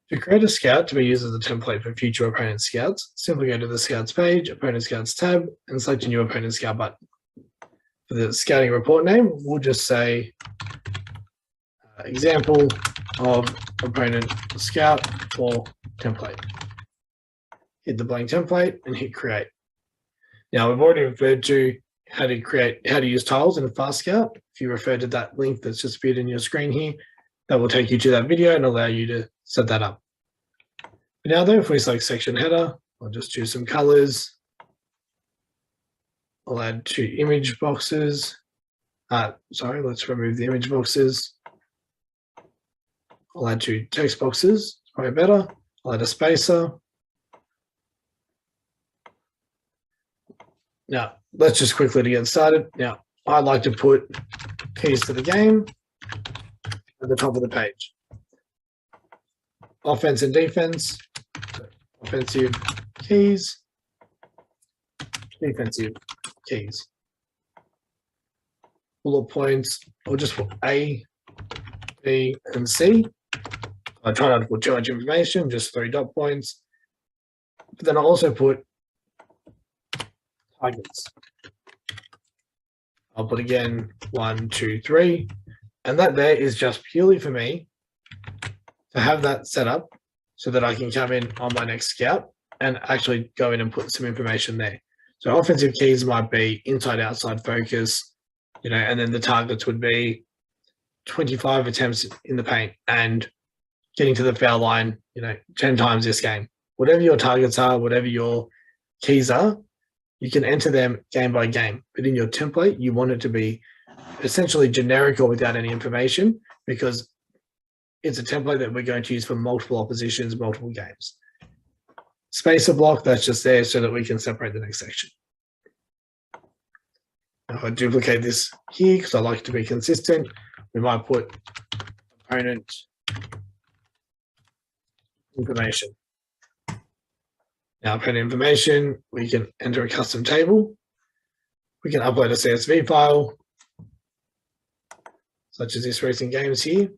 To create a scout to be used as a template for future opponent scouts, simply go to the Scouts page, Opponent Scouts tab, and select a new Opponent Scout button. For the scouting report name, we'll just say example of Opponent Scout for template. Hit the blank template and hit create. Now we've already referred to how to use tiles in FastScout. If you refer to that link that's just appeared in your screen here, that will take you to that video and allow you to set that up. But now though, if we select section header, I'll just choose some colors. I'll add 2 image boxes. Sorry, let's remove the image boxes. I'll add 2 text boxes, it's probably better. I'll add a spacer. Now, let's just quickly to get started. Now, I like to put keys to the game at the top of the page. Offense and defense, so offensive keys, defensive keys. Bullet points, I'll just put A, B, and C. I try not to put too much information, just 3 dot points. But then I'll also put targets. I'll put again 1, 2, 3, and that there is just purely for me to have that set up so that I can come in on my next scout and actually go in and put some information there. So offensive keys might be inside, outside focus, and then the targets would be 25 attempts in the paint and getting to the foul line, 10 times this game. Whatever your targets are, whatever your keys are, you can enter them game by game. But in your template, you want it to be essentially generic or without any information, because it's a template that we're going to use for multiple oppositions, multiple games. Spacer block, that's just there so that we can separate the next section. Now, if I duplicate this here, because I like to be consistent, we might put opponent information. Now, opponent information, we can enter a custom table. We can upload a CSV file, such as this recent games here.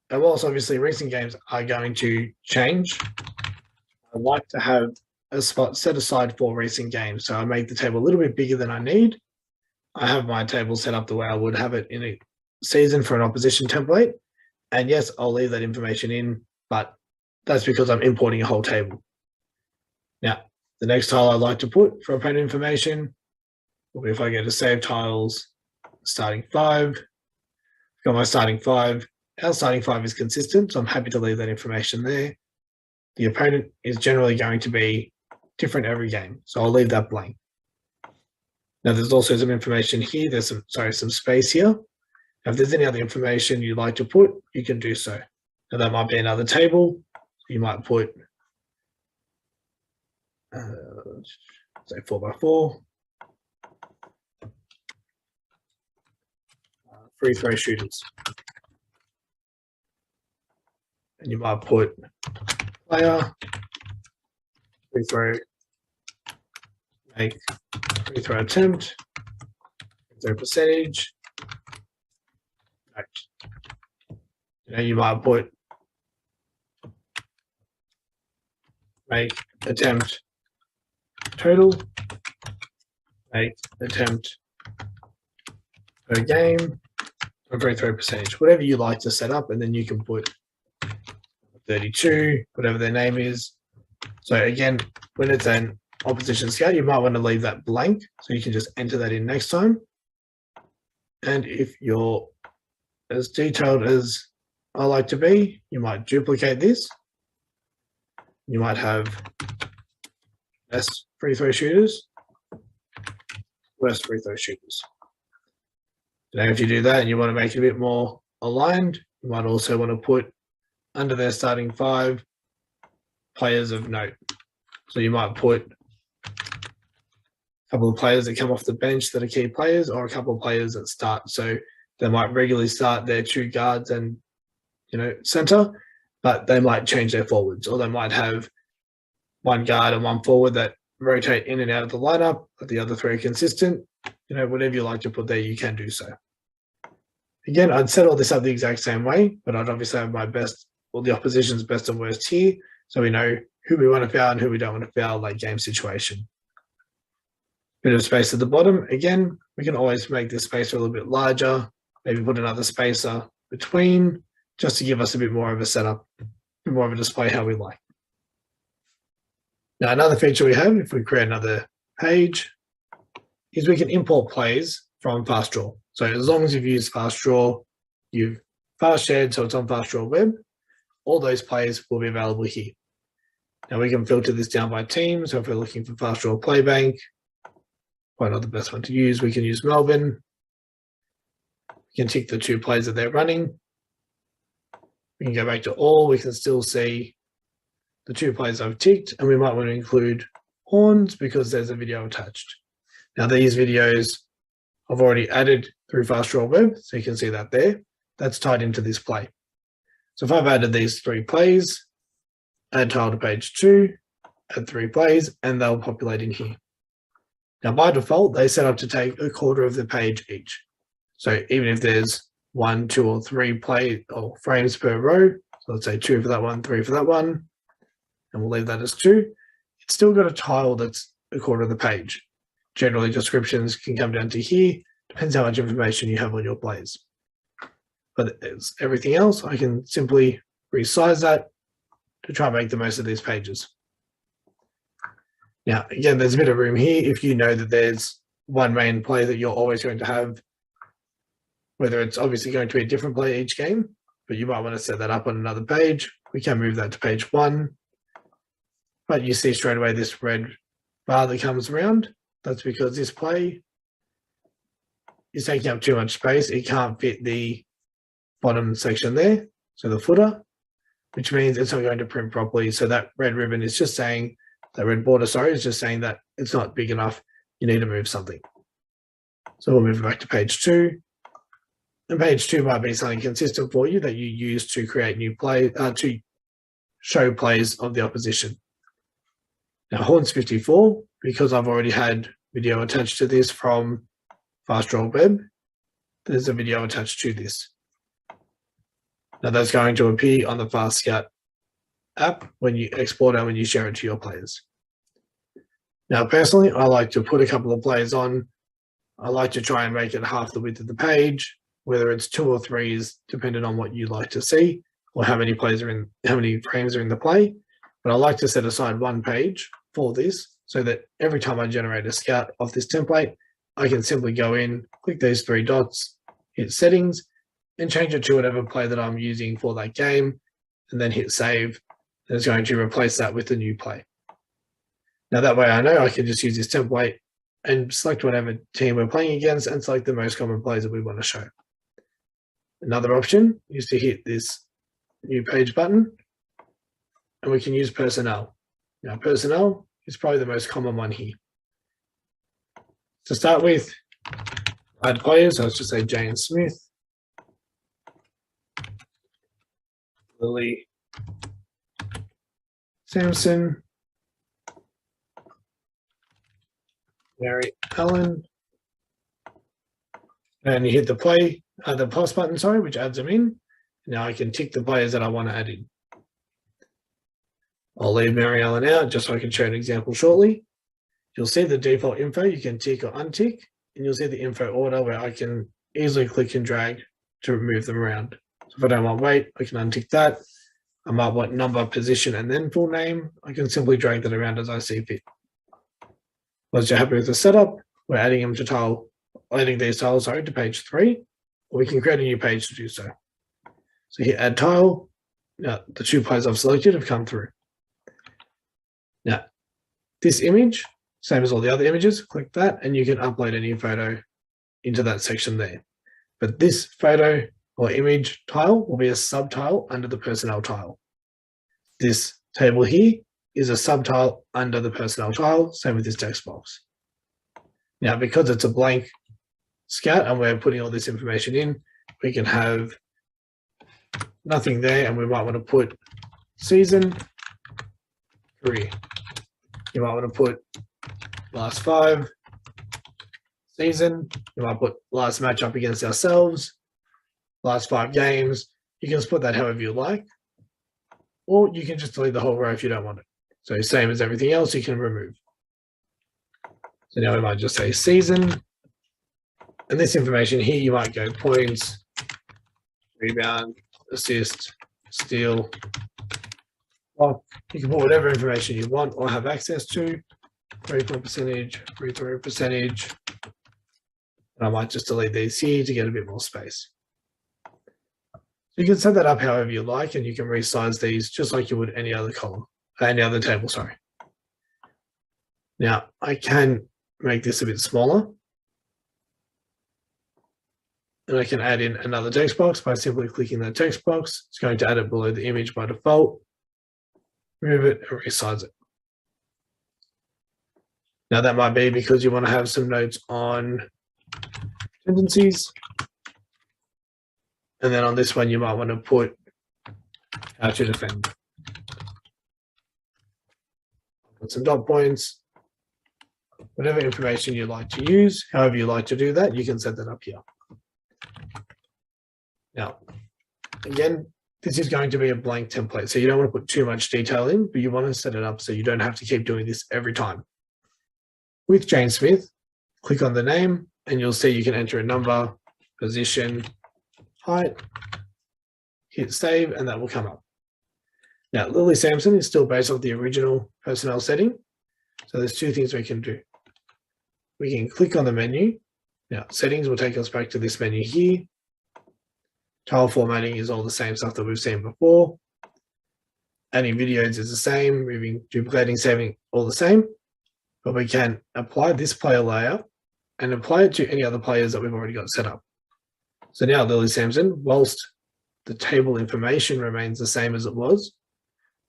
And whilst obviously recent games are going to change, I like to have a spot set aside for recent games. So I make the table a little bit bigger than I need. I have my table set up the way I would have it in a season for an opposition template. And yes, I'll leave that information in, but that's because I'm importing a whole table. Now, the next tile I'd like to put for opponent information will be if I go to save tiles, starting 5. Got my starting 5. Our starting 5 is consistent, so I'm happy to leave that information there. The opponent is generally going to be different every game, so I'll leave that blank. Now, there's also some information here. There's some space here. If there's any other information you'd like to put, you can do so. Now, that might be another table. You might put, say 4x4. Free throw shooters. And you might put player, free throw, make free throw attempt, free throw percentage. Right. You might put make attempt total, make attempt per game, and free throw percentage, whatever you like to set up, and then you can put 32, whatever their name is. So again, when it's an opposition scout, you might want to leave that blank, so you can just enter that in next time. And if you're as detailed as I like to be, you might duplicate this. You might have best free throw shooters, worst free throw shooters. Now, if you do that and you want to make it a bit more aligned, you might also want to put under their starting 5 players of note. So you might put a couple of players that come off the bench that are key players, or a couple of players that start. So they might regularly start their 2 guards and center, but they might change their forwards, or they might have 1 guard and 1 forward that rotate in and out of the lineup, but the other 3 are consistent. Whatever you like to put there, you can do so. Again, I'd set all this up the exact same way, but I'd obviously have my best all the opposition's best and worst here, so we know who we want to foul and who we don't want to foul, like game situation. Bit of space at the bottom. Again, we can always make this spacer a little bit larger, maybe put another spacer between, just to give us a bit more of a setup, a bit more of a display how we like. Now, another feature we have, if we create another page, is we can import plays from FastDraw. So as long as you've used FastDraw, you've fast shared, so it's on FastDraw Web, all those plays will be available here. Now we can filter this down by team. So if we're looking for FastDraw Playbank, probably not the best one to use, we can use Melbourne. We can tick the 2 plays that they're running. We can go back to all, we can still see the 2 plays I've ticked, and we might want to include horns because there's a video attached. Now these videos I've already added through FastDraw Web, so you can see that there. That's tied into this play. So if I've added these 3 plays, add tile to page 2, add 3 plays, and they'll populate in here. Now by default, they set up to take a quarter of the page each. So even if there's 1, 2, or 3 play or frames per row, so let's say 2 for that one, 3 for that one, and we'll leave that as 2, it's still got a tile that's a quarter of the page. Generally, descriptions can come down to here, depends how much information you have on your plays. But as everything else, I can simply resize that to try and make the most of these pages. Now, again, there's a bit of room here if you know that there's one main play that you're always going to have, whether it's obviously going to be a different play each game, but you might want to set that up on another page. We can move that to page 1. But you see straight away this red bar that comes around. That's because this play is taking up too much space. It can't fit the bottom section there, so the footer, which means it's not going to print properly. So that red ribbon is just saying, that red border, sorry, is just saying that it's not big enough. You need to move something. So we'll move back to page 2. And page 2 might be something consistent for you that you use to create new play, to show plays of the opposition. Now, Horns 54, because I've already had video attached to this from FastDraw Web, there's a video attached to this. Now, that's going to appear on the FastScout app when you export and when you share it to your players. Now, personally, I like to put a couple of plays on. I like to try and make it half the width of the page, whether it's 2 or 3 is dependent on what you like to see or how many plays are in, how many frames are in the play. But I like to set aside 1 page for this so that every time I generate a scout off this template, I can simply go in, click these 3 dots, hit settings, and change it to whatever play that I'm using for that game, and then hit save. And it's going to replace that with the new play. Now that way I know I can just use this template and select whatever team we're playing against and select the most common plays that we want to show. Another option is to hit this new page button, and we can use personnel. Now, personnel is probably the most common one here. To start with, add players, so let's just say Jane Smith, Lily Sampson, Mary Allen, and you hit the play, the plus button, sorry, which adds them in. Now I can tick the players that I want to add in. I'll leave Mary Allen out just so I can show an example shortly. You'll see the default info, you can tick or untick, and you'll see the info order where I can easily click and drag to move them around. So if I don't want weight, I can untick that. I might want number, position, and then full name. I can simply drag that around as I see fit. Once you're happy with the setup, we're adding them to tile, adding these tiles, sorry, to page 3, or we can create a new page to do so. So hit add tile. Now the 2 plays I've selected have come through. Now, this image, same as all the other images, click that and you can upload any photo into that section there. But this photo or image tile will be a subtile under the personnel tile. This table here is a subtile under the personnel tile, same with this text box. Now, because it's a blank scout and we're putting all this information in, we can have nothing there and we might want to put season, career. You might want to put last 5, season. You might put last match up against ourselves, last 5 games. You can split that however you like. or you can just delete the whole row if you don't want it. So same as everything else, you can remove. So now we might just say season, and this information here, you might go points, rebound, assist, steal, block. You can put whatever information you want or have access to, 3-point percentage, free throw percentage. And I might just delete these here to get a bit more space. You can set that up however you like, and you can resize these just like you would any other column, any other table, sorry. Now, I can make this a bit smaller, and I can add in another text box by simply clicking that text box. It's going to add it below the image by default, remove it, and resize it. Now, that might be because you want to have some notes on tendencies. And then on this one, you might want to put how to defend. Put some dot points, whatever information you like to use, however you like to do that, you can set that up here. Now, again, this is going to be a blank template, so you don't want to put too much detail in, but you want to set it up so you don't have to keep doing this every time. With Jane Smith, click on the name, and you'll see you can enter a number, position, height, hit save, and that will come up. Now, Lily Sampson is still based off the original personnel setting. So there's two things we can do. We can click on the menu. Now, settings will take us back to this menu here. Tile formatting is all the same stuff that we've seen before. Adding videos is the same, moving, duplicating, saving, all the same. But we can apply this player layout and apply it to any other players that we've already got set up. So now Lily Sampson, whilst the table information remains the same as it was,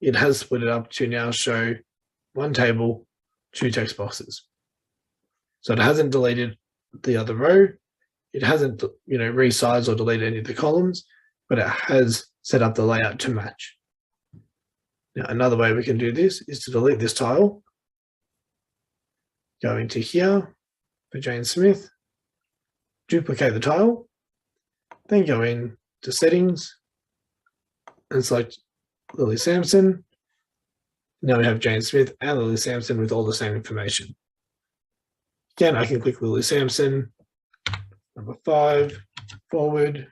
it has split it up to now show one table, two text boxes. So it hasn't deleted the other row. It hasn't, resized or deleted any of the columns, but it has set up the layout to match. Now, another way we can do this is to delete this tile. Go into here for Jane Smith, duplicate the tile, then go in to settings and select Lily Sampson. Now we have Jane Smith and Lily Sampson with all the same information. Again, I can click Lily Sampson, number 5, forward,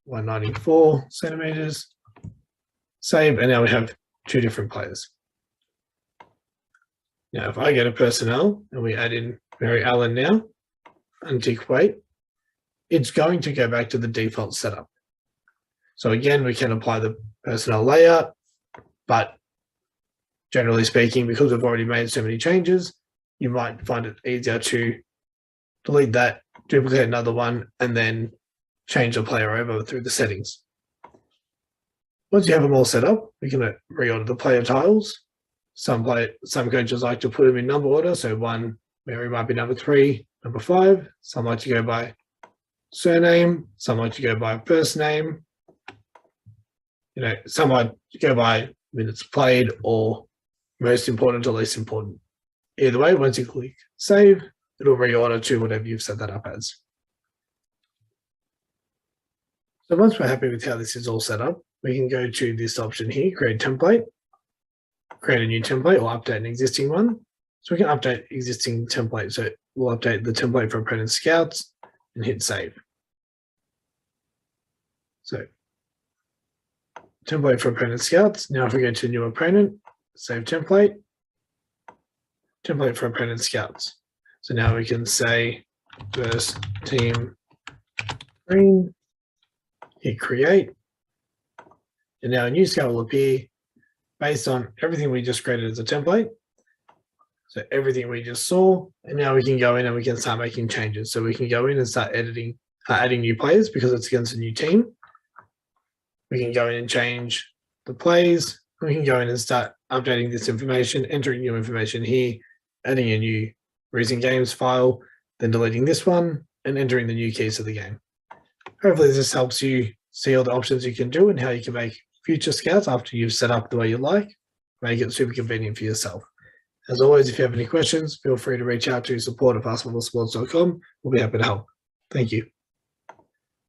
194 centimeters, save, and now we have two different players. Now, if I go to personnel and we add in Mary Allen now, untick weight, it's going to go back to the default setup. So again, we can apply the personnel layout, but generally speaking, because we've already made so many changes, you might find it easier to delete that, duplicate another one, and then change the player over through the settings. Once you have them all set up, we can reorder the player tiles. Some coaches like to put them in number order. So one, Mary might be number 3, number 5. Some like to go by surname. Some like to go by first name. Some might go by minutes played or most important to least important. Either way, once you click save, it'll reorder to whatever you've set that up as. So once we're happy with how this is all set up, we can go to this option here, create template, create a new template or update an existing one. So we can update existing template. So we'll update the template for opponent scouts and hit save. So template for opponent scouts. Now if we go to new opponent, save template, template for opponent scouts. So now we can say first team green, hit create, and now a new scout will appear based on everything we just created as a template. So everything we just saw, and now we can go in and we can start making changes. So we can go in and start adding new players because it's against a new team. We can go in and change the plays. We can go in and start updating this information, entering new information here, adding a new recent games file, then deleting this one and entering the new keys to the game. Hopefully this helps you see all the options you can do and how you can make future scouts after you've set up the way you like, make it super convenient for yourself. As always, if you have any questions, feel free to reach out to support@fastmodelsports.com. We'll be happy to help. Thank you.